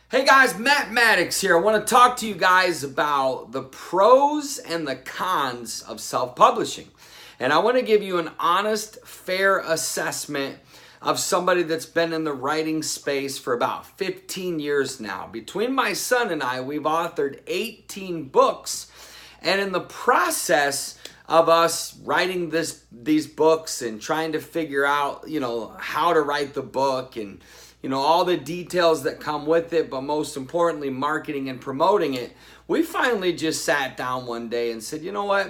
Hey guys, Maddix here. I want to talk to you guys about the pros and the cons of self-publishing. And I want to give you an honest, fair assessment of somebody that's been in the writing space for about 15 years now. Between my son and I, we've authored 18 books. And in the process of us writing these books and trying to figure out, how to write the book and all the details that come with it, but most importantly, marketing and promoting it, we finally just sat down one day and said, you know what?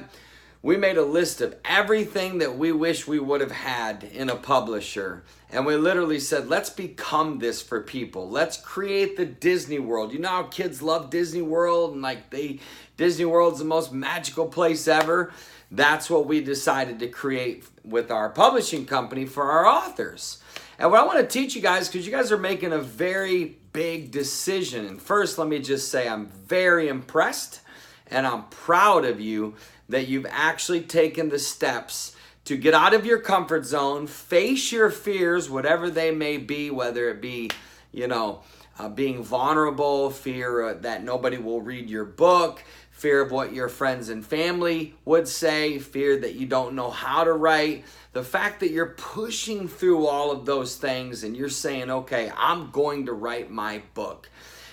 We made a list of everything that we wish we would have had in a publisher. And we literally said, let's become this for people. Let's create the Disney World. You know how kids love Disney World and Disney World's the most magical place ever? That's what we decided to create with our publishing company for our authors. And what I want to teach you guys, because you guys are making a very big decision. And first, let me just say I'm very impressed and I'm proud of you that you've actually taken the steps to get out of your comfort zone, face your fears, whatever they may be, whether it be, being vulnerable, fear that nobody will read your book, fear of what your friends and family would say, fear that you don't know how to write. The fact that you're pushing through all of those things and you're saying, okay, I'm going to write my book.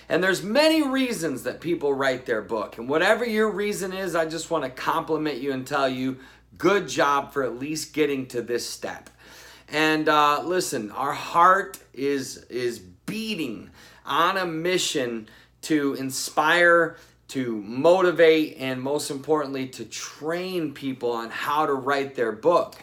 And there's many reasons that people write their book. And whatever your reason is, I just want to compliment you and tell you, good job for at least getting to this step. And listen, our heart is beating on a mission to inspire, to motivate, and most importantly, to train people on how to write their book.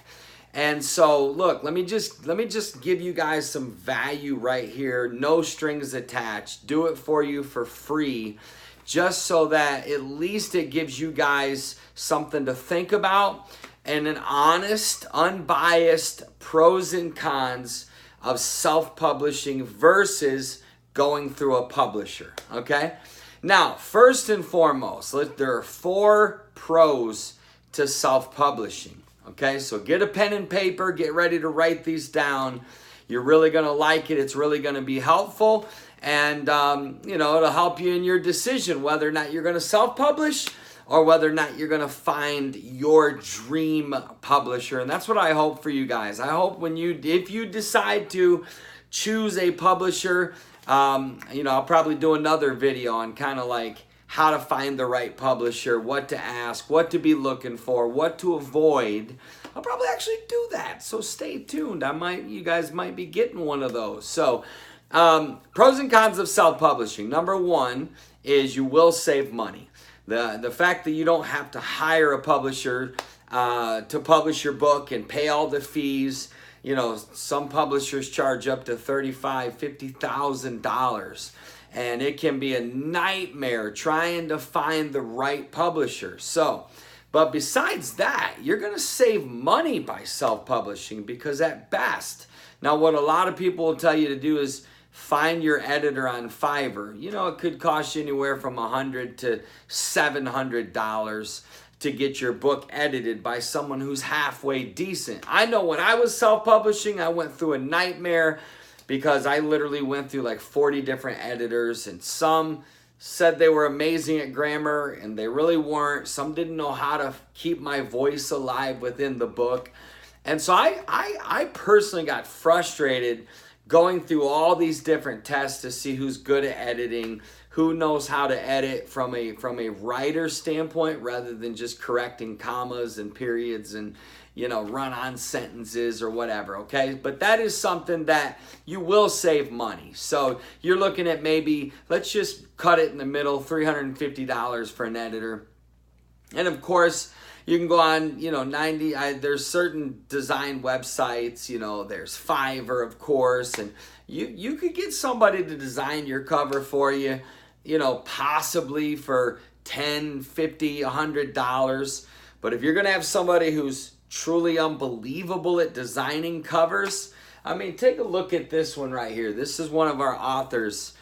And so, look, let me just give you guys some value right here. No strings attached. Do it for you for free, just so that at least it gives you guys something to think about and an honest, unbiased pros and cons of self-publishing versus going through a publisher, okay? Now, first and foremost, there are 4 pros to self-publishing. Okay, so get a pen and paper, get ready to write these down. You're really going to like it. It's really going to be helpful. And, it'll help you in your decision whether or not you're going to self-publish or whether or not you're going to find your dream publisher. And that's what I hope for you guys. I hope if you decide to choose a publisher, I'll probably do another video on kind of like how to find the right publisher, what to ask, what to be looking for, what to avoid. I'll probably actually do that, so stay tuned. You guys might be getting one of those. So, pros and cons of self-publishing. Number 1 is you will save money. The fact that you don't have to hire a publisher to publish your book and pay all the fees. Some publishers charge up to $35,000, $50,000. And it can be a nightmare trying to find the right publisher. But besides that, you're going to save money by self-publishing because at best, now what a lot of people will tell you to do is find your editor on Fiverr. It could cost you anywhere from $100 to $700 to get your book edited by someone who's halfway decent. I know when I was self-publishing, I went through a nightmare because I literally went through like 40 different editors, and some said they were amazing at grammar and they really weren't. Some didn't know how to keep my voice alive within the book. And so I personally got frustrated going through all these different tests to see who's good at editing, who knows how to edit from a writer standpoint rather than just correcting commas and periods and run-on sentences or whatever, okay? But that is something that you will save money. So you're looking at maybe, let's just cut it in the middle, $350 for an editor. And of course, you can go on, there's certain design websites, there's Fiverr, of course, and you could get somebody to design your cover for you, possibly for $10, $50, $100. But if you're going to have somebody who's truly unbelievable at designing covers, take a look at this one right here. This is one of our authors.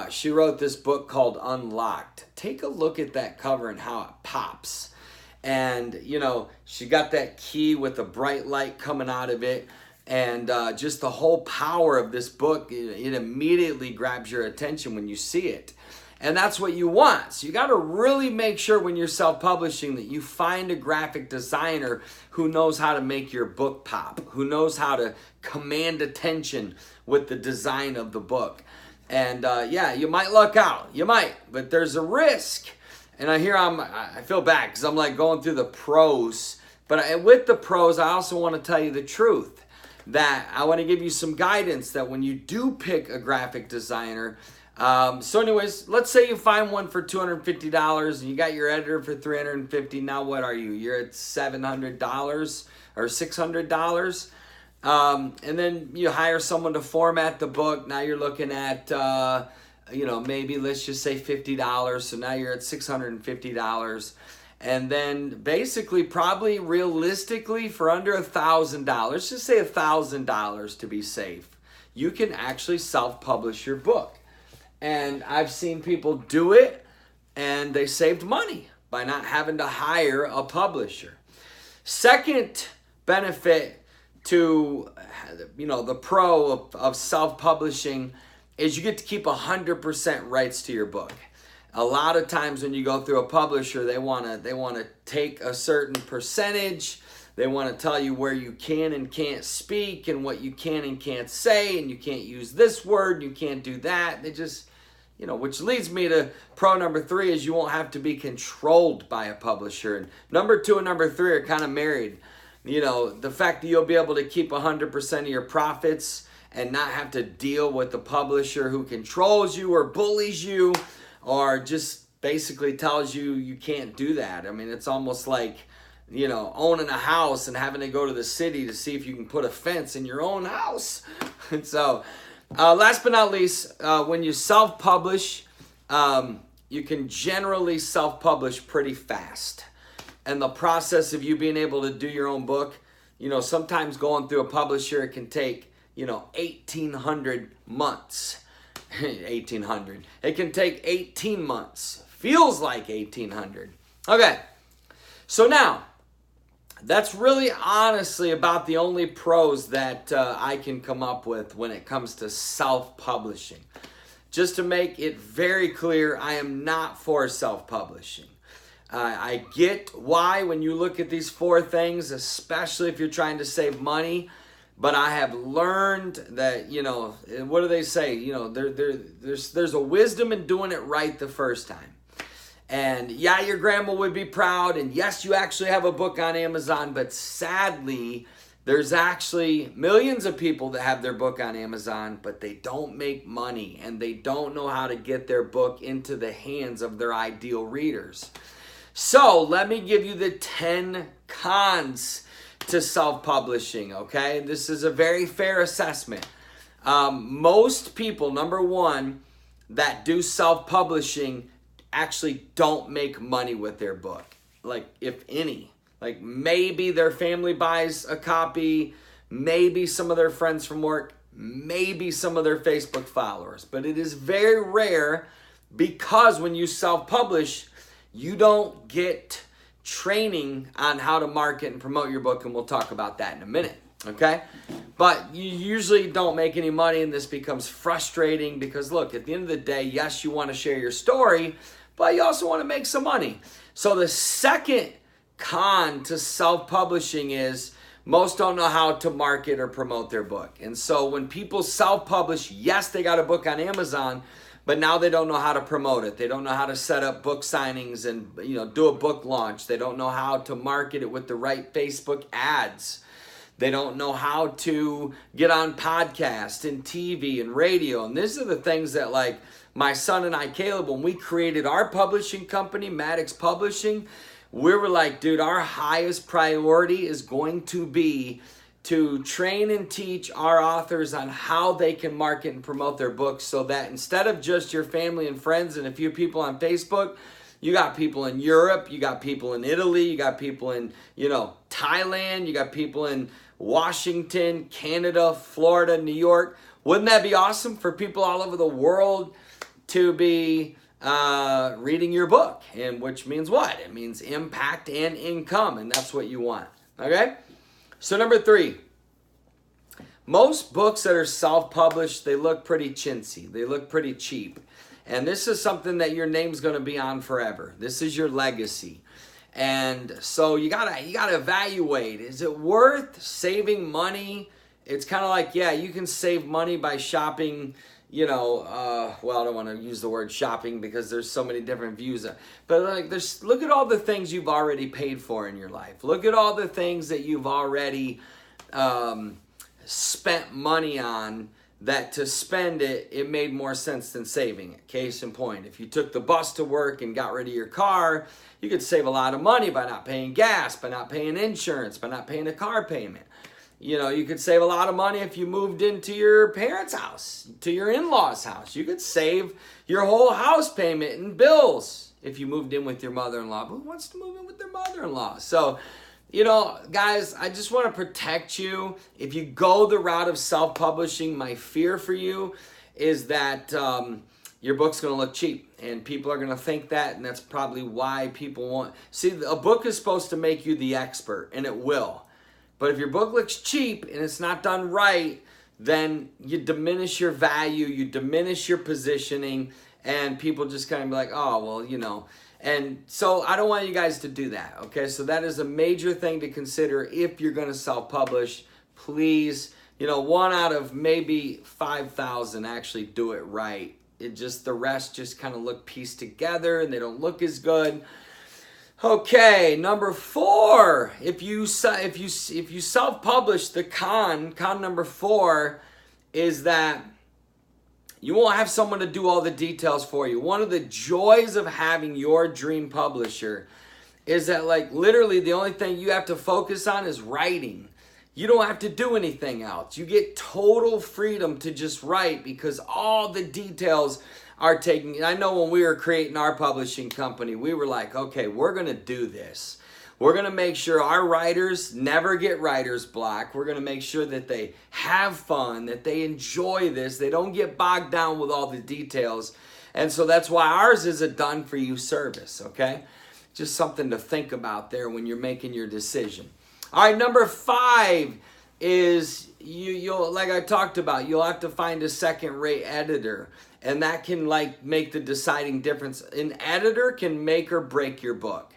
She wrote this book called Unlocked. Take a look at that cover and how it pops. And, she got that key with the bright light coming out of it. And just the whole power of this book, it immediately grabs your attention when you see it. And that's what you want. So you got to really make sure when you're self-publishing that you find a graphic designer who knows how to make your book pop, who knows how to command attention with the design of the book. And yeah, you might luck out. You might, but there's a risk. And I feel bad because I'm like going through the pros. But with the pros, I also want to tell you the truth. That I want to give you some guidance that when you do pick a graphic designer, so anyways, let's say you find one for $250 and you got your editor for $350. Now what are you? You're at $700 or $600. And then you hire someone to format the book. Now you're looking at, maybe let's just say $50. So now you're at $650. And then basically probably realistically for under $1,000, let's just say $1,000 to be safe, you can actually self-publish your book. And I've seen people do it and they saved money by not having to hire a publisher. Second benefit to, the pro of self-publishing is you get to keep 100% rights to your book. A lot of times when you go through a publisher, they want to take a certain percentage. They want to tell you where you can and can't speak and what you can and can't say, and you can't use this word, you can't do that. They just, which leads me to pro number 3 is you won't have to be controlled by a publisher. And number 2 and number 3 are kind of married. The fact that you'll be able to keep 100% of your profits and not have to deal with the publisher who controls you or bullies you, or just basically tells you you can't do that. I mean, it's almost like, owning a house and having to go to the city to see if you can put a fence in your own house. And so, last but not least, when you self-publish, you can generally self-publish pretty fast. And the process of you being able to do your own book, sometimes going through a publisher, it can take, 1,800 months. 1,800. It can take 18 months. Feels like 1,800. Okay. So now, that's really honestly about the only pros that I can come up with when it comes to self-publishing. Just to make it very clear, I am not for self-publishing. I get why when you look at these 4 things, especially if you're trying to save money. But I have learned that, what do they say? There's a wisdom in doing it right the first time. And yeah, your grandma would be proud. And yes, you actually have a book on Amazon. But sadly, there's actually millions of people that have their book on Amazon, but they don't make money. And they don't know how to get their book into the hands of their ideal readers. So let me give you the 10 cons to self-publishing, okay? This is a very fair assessment. Most people, number 1, that do self-publishing actually don't make money with their book. Like, if any. Like, maybe their family buys a copy, maybe some of their friends from work, maybe some of their Facebook followers. But it is very rare because when you self-publish, you don't get training on how to market and promote your book, and we'll talk about that in a minute, okay? But you usually don't make any money, and this becomes frustrating because, look, at the end of the day, yes, you want to share your story, but you also want to make some money. So the second con to self-publishing is most don't know how to market or promote their book. And so when people self-publish, yes, they got a book on Amazon, but now they don't know how to promote it. They don't know how to set up book signings and do a book launch. They don't know how to market it with the right Facebook ads. They don't know how to get on podcasts and TV and radio. And these are the things that, like, my son and I, Caleb, when we created our publishing company, Maddix Publishing, we were like, dude, our highest priority is going to be to train and teach our authors on how they can market and promote their books, so that instead of just your family and friends and a few people on Facebook, you got people in Europe, you got people in Italy, you got people in, Thailand, you got people in Washington, Canada, Florida, New York. Wouldn't that be awesome for people all over the world to be reading your book? And which means what? It means impact and income, and that's what you want. Okay? So number 3, most books that are self-published, they look pretty chintzy. They look pretty cheap. And this is something that your name's going to be on forever. This is your legacy. And so you gotta evaluate. Is it worth saving money? It's kind of like, yeah, you can save money by shopping, well, I don't want to use the word shopping because there's so many different views. But like, look at all the things you've already paid for in your life. Look at all the things that you've already spent money on, that to spend it made more sense than saving it. Case in point, if you took the bus to work and got rid of your car, you could save a lot of money by not paying gas, by not paying insurance, by not paying a car payment. You could save a lot of money if you moved into your parents' house, to your in-laws' house. You could save your whole house payment and bills if you moved in with your mother-in-law. Who wants to move in with their mother-in-law? So, guys, I just want to protect you. If you go the route of self-publishing, my fear for you is that your book's going to look cheap, and people are going to think that, and that's probably why people want... See, a book is supposed to make you the expert, and it will. But if your book looks cheap and it's not done right, then you diminish your value, you diminish your positioning, and people just kind of be like, oh, well, And so I don't want you guys to do that, okay? So that is a major thing to consider if you're going to self-publish. Please, 1 out of maybe 5,000 actually do it right. The rest just kind of look pieced together and they don't look as good. Okay, number 4, if you self-publish, the con number 4 is that you won't have someone to do all the details for you. One of the joys of having your dream publisher is that, like, literally the only thing you have to focus on is writing. You don't have to do anything else. You get total freedom to just write because all the details are taken. I know when we were creating our publishing company, we were like, okay, we're going to do this. We're going to make sure our writers never get writer's block. We're going to make sure that they have fun, that they enjoy this. They don't get bogged down with all the details. And so that's why ours is a done-for-you service, okay? Just something to think about there when you're making your decision. All right, number 5 is, you'll like I talked about, you'll have to find a second-rate editor. And that can make the deciding difference. An editor can make or break your book.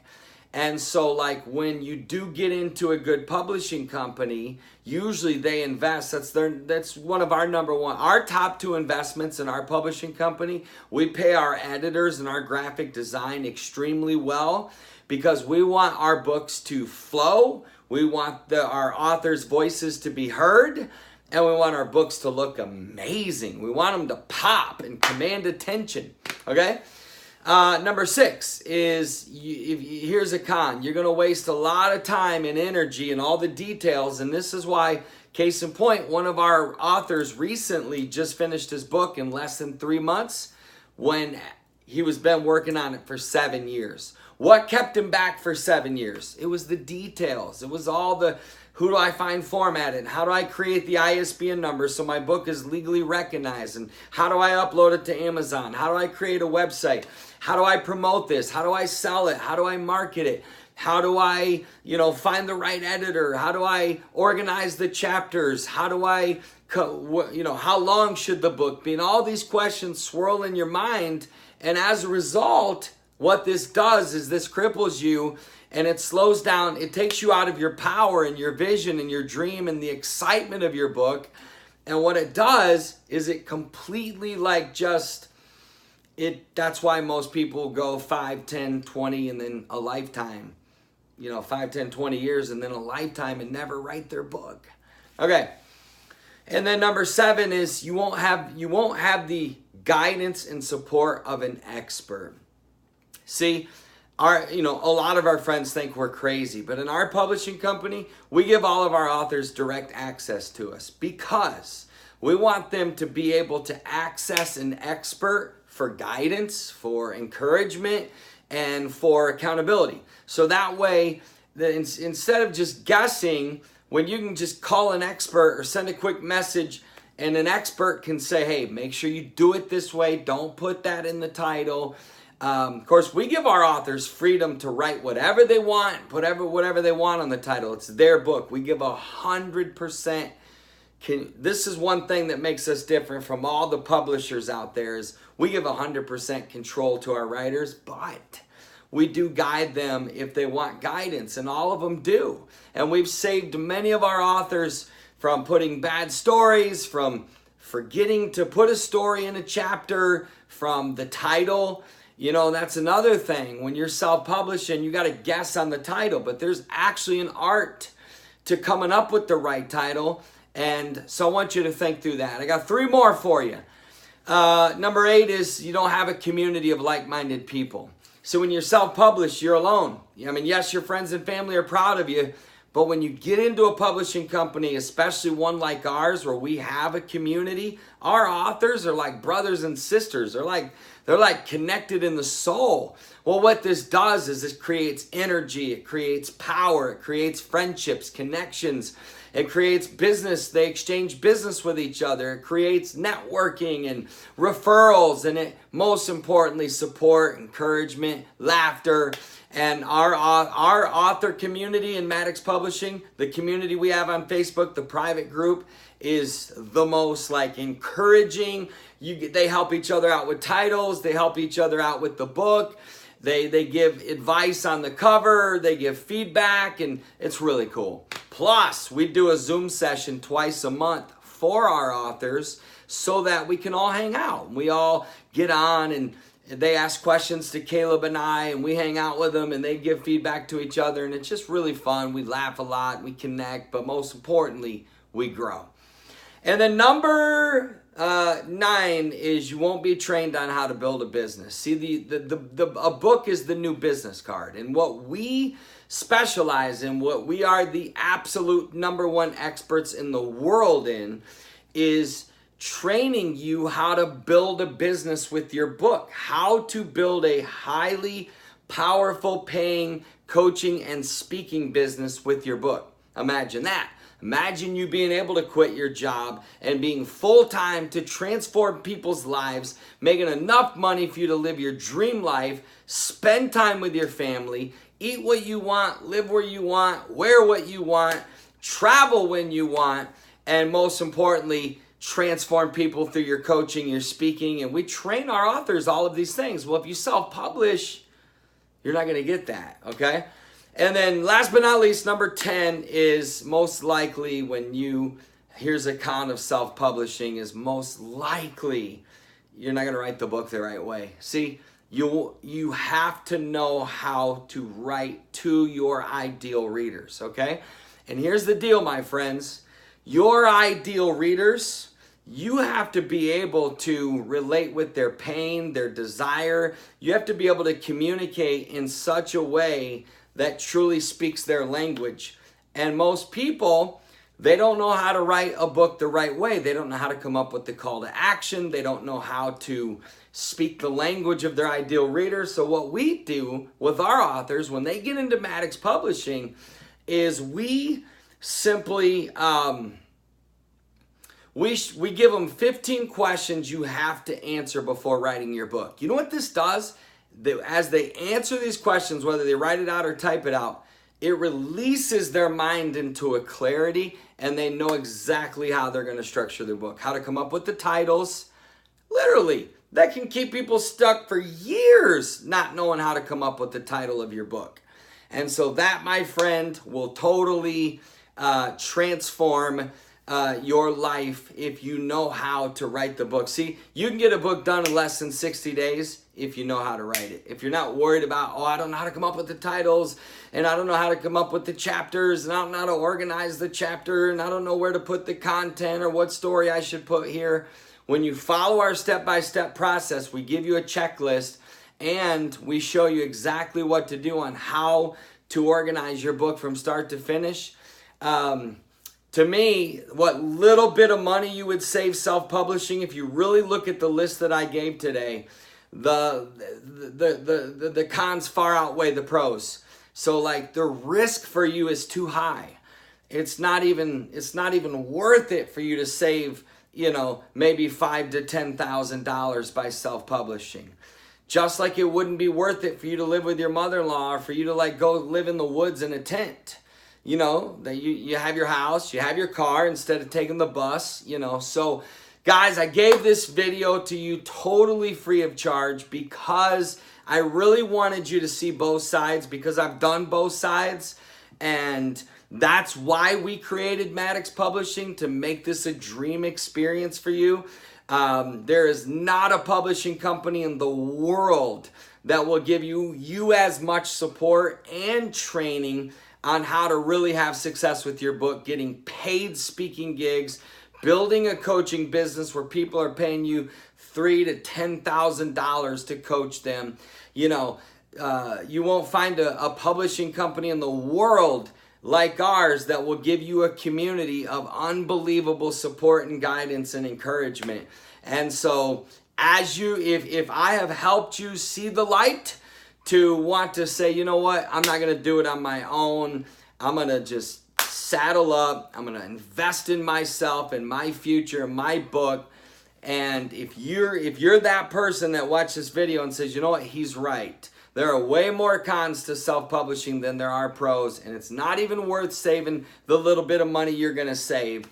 And so when you do get into a good publishing company, usually they invest. That's one of our top 2 investments in our publishing company. We pay our editors and our graphic design extremely well because we want our books to flow. We want our authors' voices to be heard. And we want our books to look amazing. We want them to pop and command attention, okay? Number 6 is, here's a con. You're going to waste a lot of time and energy and all the details. And this is why, case in point, one of our authors recently just finished his book in less than 3 months when he was been working on it for 7 years. What kept him back for 7 years? It was the details. It was all the... Who do I find formatted? How do I create the ISBN number so my book is legally recognized? And how do I upload it to Amazon? How do I create a website? How do I promote this? How do I sell it? How do I market it? How do I, find the right editor? How do I organize the chapters? How do I, how long should the book be? And all these questions swirl in your mind. And as a result, what this does is this cripples you. And it slows down, it takes you out of your power and your vision and your dream and the excitement of your book. And what it does is it completely that's why most people go 5, 10, 20 and then a lifetime. 5, 10, 20 years and then a lifetime and never write their book. Okay. And then number 7 is you won't have the guidance and support of an expert. See, a lot of our friends think we're crazy, but in our publishing company, we give all of our authors direct access to us because we want them to be able to access an expert for guidance, for encouragement, and for accountability. So that way, instead of just guessing, when you can just call an expert or send a quick message and an expert can say, hey, make sure you do it this way. Don't put that in the title. Of course, we give our authors freedom to write whatever they want, whatever they want on the title. It's their book. We give 100% This is one thing that makes us different from all the publishers out there is we give 100% control to our writers, but we do guide them if they want guidance, and all of them do. And we've saved many of our authors from putting bad stories, from forgetting to put a story in a chapter, from the title. You know, that's another thing. When you're self-publishing, you got to guess on the title, but there's actually an art to coming up with the right title. And so I want you to think through that. I got 3 more for you. Number 8 is you don't have a community of like-minded people. So when you're self-published, you're alone. I mean, yes, your friends and family are proud of you, but when you get into a publishing company, especially one like ours where we have a community, our authors are like brothers and sisters. They're like connected in the soul. Well, what this does is it creates energy, it creates power, it creates friendships, connections. It creates business. They exchange business with each other. It creates networking and referrals. And it, most importantly, support, encouragement, laughter. And our author community in Maddix Publishing, the community we have on Facebook, the private group, is the most like encouraging. They help each other out with titles. They help each other out with the book. They give advice on the cover. They give feedback, and it's really cool. Plus, we do a Zoom session twice a month for our authors so that we can all hang out. We all get on and they ask questions to Caleb and I, and we hang out with them, and they give feedback to each other, and it's just really fun. We laugh a lot, we connect, but most importantly, we grow. And then number 9 is you won't be trained on how to build a business. See, a book is the new business card, and what we specialize in, what we are the absolute number 1 experts in the world in, is training you how to build a business with your book, how to build a highly powerful paying coaching and speaking business with your book. Imagine that. Imagine you being able to quit your job and being full-time to transform people's lives, making enough money for you to live your dream life, spend time with your family, eat what you want, live where you want, wear what you want, travel when you want, and most importantly, transform people through your coaching, your speaking, and we train our authors all of these things. Well, if you self-publish, you're not going to get that, okay? And then last but not least, number 10 is most likely here's a con of self-publishing, is most likely you're not going to write the book the right way. See, you have to know how to write to your ideal readers, okay? And here's the deal, my friends. Your ideal readers, you have to be able to relate with their pain, their desire. You have to be able to communicate in such a way that truly speaks their language. And most people, they don't know how to write a book the right way. They don't know how to come up with the call to action. They don't know how to speak the language of their ideal reader. So what we do with our authors when they get into Maddix Publishing is we simply we give them 15 questions you have to answer before writing your book. You know what this does? As they answer these questions, whether they write it out or type it out, it releases their mind into a clarity, and they know exactly how they're going to structure their book, how to come up with the titles. Literally, that can keep people stuck for years not knowing how to come up with the title of your book. And so that, my friend, will totally transform your life if you know how to write the book. See, you can get a book done in less than 60 days if you know how to write it. If you're not worried about, I don't know how to come up with the titles, and I don't know how to come up with the chapters, and I don't know how to organize the chapter, and I don't know where to put the content or what story I should put here. When you follow our step-by-step process, we give you a checklist, and we show you exactly what to do on how to organize your book from start to finish. To me, what little bit of money you would save self-publishing, if you really look at the list that I gave today, the cons far outweigh the pros. So like the risk for you is too high. It's not even worth it for you to save, maybe $5,000 to $10,000 by self-publishing. Just like it wouldn't be worth it for you to live with your mother-in-law or for you to go live in the woods in a tent. you know, that you have your house, you have your car instead of taking the bus, you know. So guys, I gave this video to you totally free of charge because I really wanted you to see both sides, because I've done both sides, and that's why we created Maddix Publishing, to make this a dream experience for you. There is not a publishing company in the world that will give you as much support and training on how to really have success with your book, getting paid speaking gigs, building a coaching business where people are paying you $3,000 to $10,000 to coach them. You know, you won't find a publishing company in the world like ours that will give you a community of unbelievable support and guidance and encouragement. And so if I have helped you see the light to want to say, you know what, I'm not going to do it on my own, I'm going to just saddle up, I'm going to invest in myself and my future, my book. And if you're that person that watched this video and says, you know what, he's right, there are way more cons to self-publishing than there are pros, and it's not even worth saving the little bit of money you're going to save,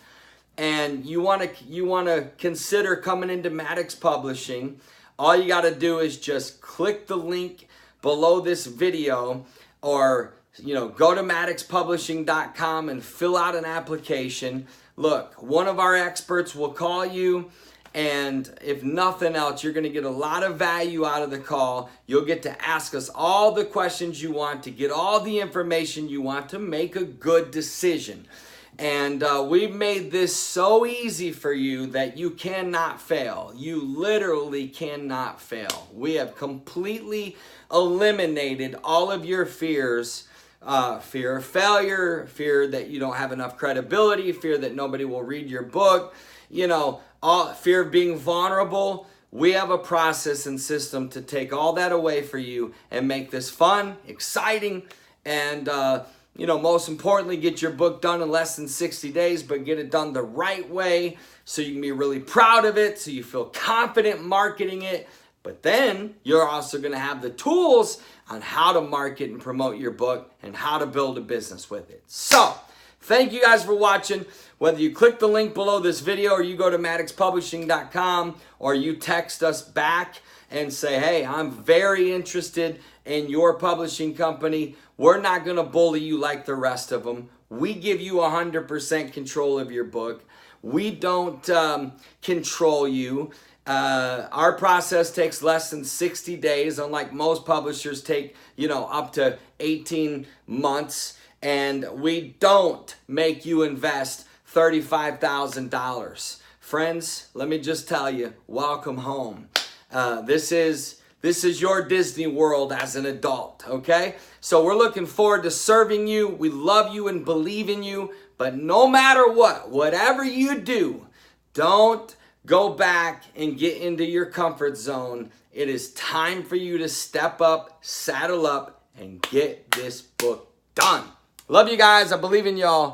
and you want to consider coming into Maddix Publishing, all you got to do is just click the link below this video, or go to maddixpublishing.com and fill out an application. Look, one of our experts will call you, and if nothing else, you're going to get a lot of value out of the call. You'll get to ask us all the questions you want, to get all the information you want to make a good decision. And we've made this so easy for you that you cannot fail. You literally cannot fail. We have completely eliminated all of your fears. Fear of failure, fear that you don't have enough credibility, fear that nobody will read your book, fear of being vulnerable. We have a process and system to take all that away for you and make this fun, exciting, and most importantly, get your book done in less than 60 days, but get it done the right way so you can be really proud of it, so you feel confident marketing it. But then you're also going to have the tools on how to market and promote your book and how to build a business with it. So, thank you guys for watching. Whether you click the link below this video, or you go to maddixpublishing.com, or you text us back and say, hey, I'm very interested in your publishing company. We're not going to bully you like the rest of them. We give you 100% control of your book. We don't control you. Our process takes less than 60 days, unlike most publishers take, up to 18 months. And we don't make you invest $35,000. Friends, let me just tell you, welcome home. This is your Disney World as an adult, okay? So we're looking forward to serving you. We love you and believe in you. But no matter what, whatever you do, don't go back and get into your comfort zone. It is time for you to step up, saddle up, and get this book done. Love you guys. I believe in y'all.